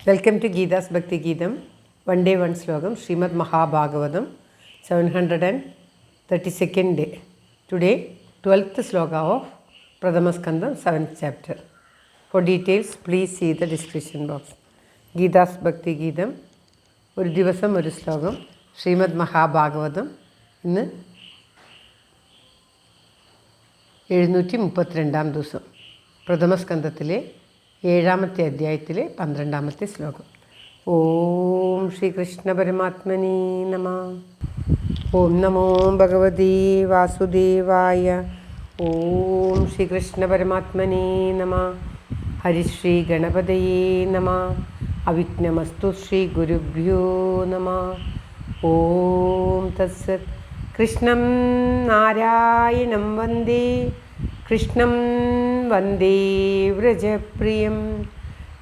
Welcome to Geeta's Bhakti Geetam, one day one slogam, Srimad Mahabhagavatam, 732nd day. Today, 12th sloka of Pradhamaskandam, 7th chapter. For details, please see the description box. Geeta's Bhakti Geetam, ഒരു ദിവസം ഒരു ശ്ലോകം, ശ്രീമദ് മഹാഭാഗവതം. ഇന്ന് 732 ദിവസം, പ്രഥമസ്കന്ധത്തിലെ 7ാമത്തെ അധ്യായത്തിലെ 12ാമത്തെ ശ്ലോകം. ഓം ശ്രീകൃഷ്ണ പരമാത്മനേ നമഃ. ഓം നമോ ഭഗവതേ വാസുദേവായ. ഓം ശ്രീകൃഷ്ണ പരമാത്മനേ നമഃ. ഹരിശ്രീ ഗണപതയേ നമഃ. അവിഘ്നമസ്തു ശ്രീ ഗുരുഭ്യോ നമഃ. ഓം തത്സത്. കൃഷ്ണം നാരായണം വന്ദേ, കൃഷ്ണം വന്ദേ വ്രജപ്രിയം,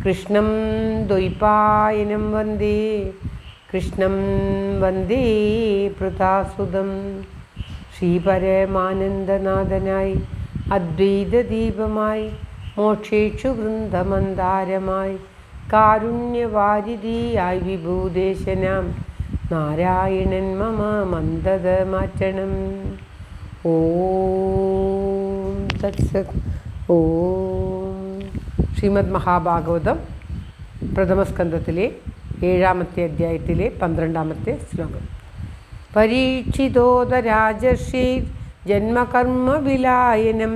കൃഷ്ണം ദ്വൈപായനം വന്ദേ, കൃഷ്ണം വന്ദേ പൃഥാസുതം. ശ്രീപരമാനന്ദനാഥനായി അദ്വൈതദീപമായി, മോക്ഷേക്ഷു വൃന്ദമന്ദാരമായി, കാരുണ്യവാരിധിയായി വിഭൂദേശനാം നാരായണൻ മമ മന്ദത മാറ്റണം. ഓം തത്സത്. ഓം. ശ്രീമദ് മഹാഭാഗവതം പ്രഥമസ്കന്ധത്തിലെ 7ാമത്തെ അധ്യായത്തിലെ 12ാമത്തെ ശ്ലോകം. പരീക്ഷിതോദരാജർഷീർ ജന്മകർമ്മ വിലായനം,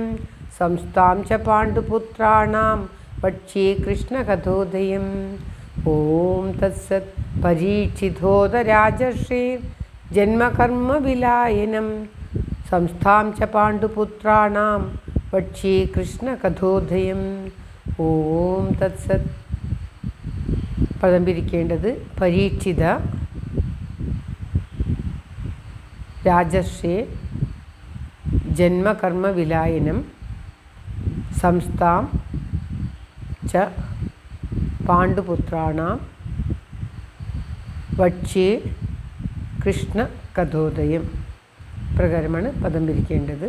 സംസ്ഥാം ച പാണ്ഡുപുത്രാണാം പക്ഷേ കൃഷ്ണകഥോദയം. ഓം തത്സത്. പരീക്ഷിതോദരാജർഷീർ ജന്മകർമ്മ വിലായനം, സംസ്ഥാം ച പാണ്ഡുപുത്രാണാം പക്ഷേ കൃഷ്ണകഥോദയം. ഓം തത്സത്. പദം പിരിക്കേണ്ടത് പരീക്ഷിത രാജർഷേ ജന്മകർമ്മ വിലായനം, സംസ്ഥാം ച പാണ്ഡുപുത്രാണാം വക്ഷ്യേ കൃഷ്ണകഥോദയം. പ്രകാരമാണ് പദം പിരിക്കേണ്ടത്.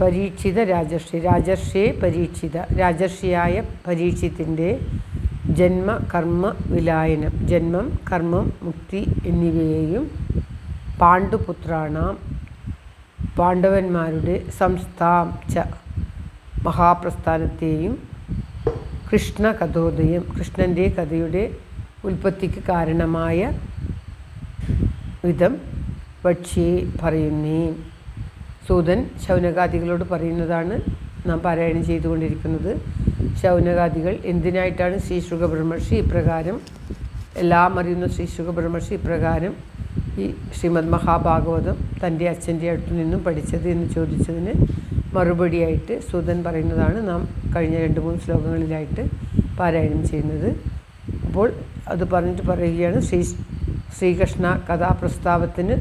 പരീക്ഷിത രാജർഷി, രാജർഷിയെ പരീക്ഷിത, രാജർഷിയായ പരീക്ഷിത്തിൻ്റെ ജന്മകർമ്മ വിലായനം, ജന്മം കർമ്മം മുക്തി എന്നിവയെയും, പാണ്ഡുപുത്രാണാം പാണ്ഡവന്മാരുടെ, സംസ്ഥാം ച മഹാപ്രസ്ഥാനത്തെയും, കൃഷ്ണകഥോദയം കൃഷ്ണൻ്റെ കഥയുടെ ഉൽപ്പത്തിക്ക് കാരണമായ വിധം വക്ഷ്യേ പറയുന്നേ. സൂതൻ ശൗനകാദികളോട് പറയുന്നതാണ് നാം പാരായണം ചെയ്തുകൊണ്ടിരിക്കുന്നത്. ശൗനകാദികൾ എന്തിനായിട്ടാണ് ശ്രീ ശുകബ്രഹ്മർഷി ഇപ്രകാരം, എല്ലാം അറിയുന്ന ശ്രീ ശുകബ്രഹ്മർഷി ഇപ്രകാരം ഈ ശ്രീമദ് മഹാഭാഗവതം തൻ്റെ അച്ഛൻ്റെ അടുത്തു നിന്നും പഠിച്ചത് എന്ന് ചോദിച്ചതിന് മറുപടിയായിട്ട് സൂതൻ പറയുന്നതാണ് നാം കഴിഞ്ഞ 2-3 ശ്ലോകങ്ങളിലായിട്ട് പാരായണം ചെയ്യുന്നത്. അപ്പോൾ അത് പറഞ്ഞിട്ട് പറയുകയാണ്, ശ്രീകൃഷ്ണ കഥാപ്രസ്താവത്തിന്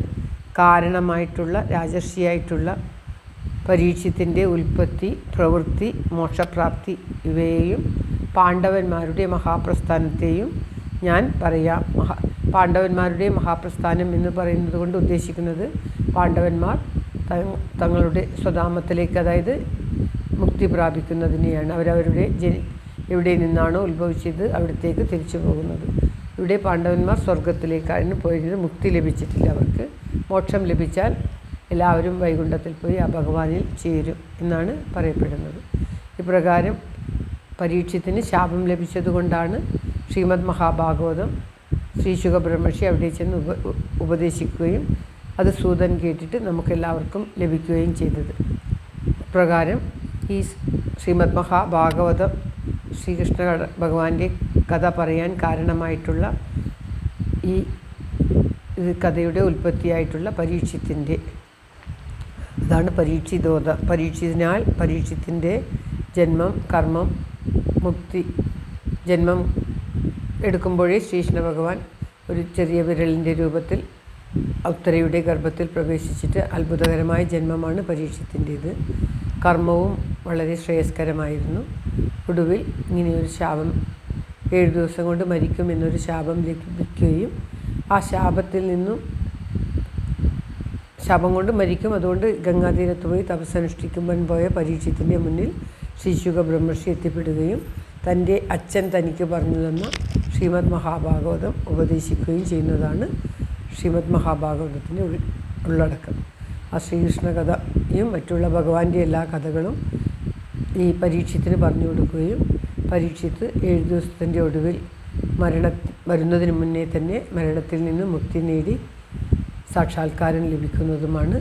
കാരണമായിട്ടുള്ള രാജർഷിയായിട്ടുള്ള പരീക്ഷിത്തിൻ്റെ ഉൽപ്പത്തി, പ്രവൃത്തി, മോക്ഷപ്രാപ്തി ഇവയെയും പാണ്ഡവന്മാരുടെ മഹാപ്രസ്ഥാനത്തെയും ഞാൻ പറയാം. പാണ്ഡവന്മാരുടെ മഹാപ്രസ്ഥാനം എന്ന് പറയുന്നത് കൊണ്ട് ഉദ്ദേശിക്കുന്നത് പാണ്ഡവന്മാർ തങ്ങളുടെ സ്വധാമത്തിലേക്ക്, അതായത് മുക്തി പ്രാപിക്കുന്നതിനെയാണ്. അവരവരുടെ എവിടെ നിന്നാണോ ഉത്ഭവിച്ചത് അവിടത്തേക്ക് തിരിച്ചു പോകുന്നത്. ഇവിടെ പാണ്ഡവന്മാർ സ്വർഗത്തിലേക്കാണ് പോയിരുന്നത്, മുക്തി ലഭിച്ചിട്ടില്ല. അവർക്ക് മോക്ഷം ലഭിച്ചാൽ എല്ലാവരും വൈകുണ്ഠത്തിൽ പോയി ആ ഭഗവാനിൽ ചേരും എന്നാണ് പറയപ്പെടുന്നത്. ഇപ്രകാരം പരീക്ഷത്തിന് ശാപം ലഭിച്ചതുകൊണ്ടാണ് ശ്രീമദ് മഹാഭാഗവതം ശ്രീ ശുകബ്രഹ്മർഷി അവിടെ ചെന്ന് ഉപദേശിക്കുകയും അത് സൂതൻ കേട്ടിട്ട് നമുക്കെല്ലാവർക്കും ലഭിക്കുകയും ചെയ്തത്. ഇപ്രകാരം ഈ ശ്രീമദ് മഹാഭാഗവതം ശ്രീകൃഷ്ണ ഭഗവാന്റെ കഥ പറയാൻ കാരണമായിട്ടുള്ള ഈ കഥയുടെ ഉൽപ്പത്തിയായിട്ടുള്ള പരീക്ഷിത്തിൻ്റെ, അതാണ് പരീക്ഷിതിനാൽ പരീക്ഷിത്തിൻ്റെ ജന്മം കർമ്മം മുക്തി. ജന്മം എടുക്കുമ്പോഴേ ശ്രീകൃഷ്ണ ഭഗവാൻ ഒരു ചെറിയ വിരലിൻ്റെ രൂപത്തിൽ ഉത്തരയുടെ ഗർഭത്തിൽ പ്രവേശിച്ചിട്ട് അത്ഭുതകരമായ ജന്മമാണ് പരീക്ഷിത്തിൻ്റേത്. കർമ്മവും വളരെ ശ്രേയസ്കരമായിരുന്നു. ഒടുവിൽ ഇങ്ങനെയൊരു ശാപം, 7 ദിവസം കൊണ്ട് മരിക്കും എന്നൊരു ശാപം ലഭിക്കുകയും ആ ശാപം കൊണ്ട് മരിക്കും. അതുകൊണ്ട് ഗംഗാതീരത്ത് പോയി തപസ്സനുഷ്ഠിക്കുവാൻ പോയ പരീക്ഷിത്തിൻ്റെ മുന്നിൽ ശ്രീ ശുകബ്രഹ്മർഷി എത്തിപ്പെടുകയും തൻ്റെ അച്ഛൻ തനിക്ക് പറഞ്ഞു തന്ന ശ്രീമദ് മഹാഭാഗവതം ഉപദേശിക്കുകയും ചെയ്യുന്നതാണ് ശ്രീമദ് മഹാഭാഗവതത്തിൻ്റെ ഉള്ളടക്കം. ആ ശ്രീകൃഷ്ണ കഥയും മറ്റുള്ള ഭഗവാന്റെ എല്ലാ കഥകളും ഈ പരീക്ഷത്തിന് പറഞ്ഞു കൊടുക്കുകയും പരീക്ഷത്ത് 7 ദിവസത്തിൻ്റെ ഒടുവിൽ വരുന്നതിന് മുന്നേ തന്നെ മരണത്തിൽ നിന്ന് മുക്തി നേടി സാക്ഷാത്കാരം ലഭിക്കുന്നതുമാണ്.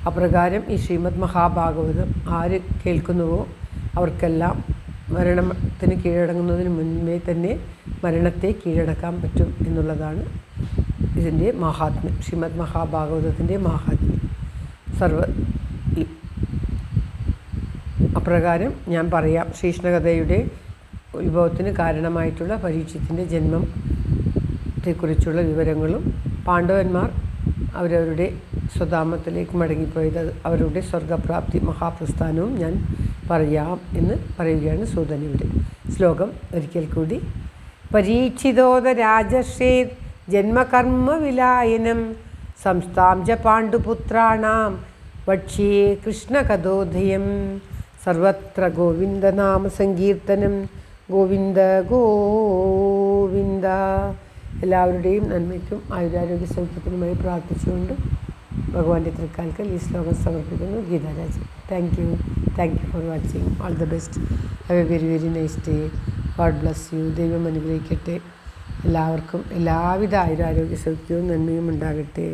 അപ്രകാരം ഈ ശ്രീമദ് മഹാഭാഗവതം ആര് കേൾക്കുന്നുവോ അവർക്കെല്ലാം മരണത്തിന് കീഴടങ്ങുന്നതിന് മുൻപേ തന്നെ മരണത്തെ കീഴടക്കാൻ പറ്റും എന്നുള്ളതാണ് ഇതിൻ്റെ മഹാത്മ്യം. ശ്രീമദ് മഹാഭാഗവതത്തിൻ്റെ മഹാത്മ്യം അപ്രകാരം ഞാൻ പറയാം. ശ്രീകൃഷ്ണകഥയുടെ ഉത്ഭവത്തിന് കാരണമായിട്ടുള്ള പരീക്ഷത്തിൻ്റെ ജന്മത്തെക്കുറിച്ചുള്ള വിവരങ്ങളും പാണ്ഡവന്മാർ അവരവരുടെ സ്വധാമത്തിലേക്ക് മടങ്ങിപ്പോയത് അവരുടെ സ്വർഗപ്രാപ്തി മഹാപ്രസ്ഥാനവും ഞാൻ പറയാം എന്ന് പറയുകയാണ് സൂതനിവിടെ. ശ്ലോകം ഒരിക്കൽ കൂടി. പരീക്ഷിതോദ രാജർഷേർ ജന്മകർമ്മ വിലായനം സംസ്ഥാം ച പാണ്ഡുപുത്രാണാം വക്ഷ്യേ കൃഷ്ണകഥോദയം സർവത്ര ഗോവിന്ദനാമ സങ്കീർത്തനം ഗോവിന്ദ ഗോവിന്ദ. എല്ലാവരുടെയും നന്മയ്ക്കും ആയുരാരോഗ്യ സൗഖ്യത്തിനുമായി പ്രാർത്ഥിച്ചുകൊണ്ട് ഭഗവാന്റെ തൃക്കാൽക്കൽ ഈ ശ്ലോകം സമർപ്പിക്കുന്നു. Geetharaj. Thank you for watching. All the best. Have a very very nice day. God bless you. ദൈവം അനുഗ്രഹിക്കട്ടെ. എല്ലാവർക്കും എല്ലാവിധ ആയുരാരോഗ്യ സൗഖ്യവും നന്മയും ഉണ്ടാകട്ടെ.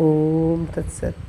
ഓം തത്സത്.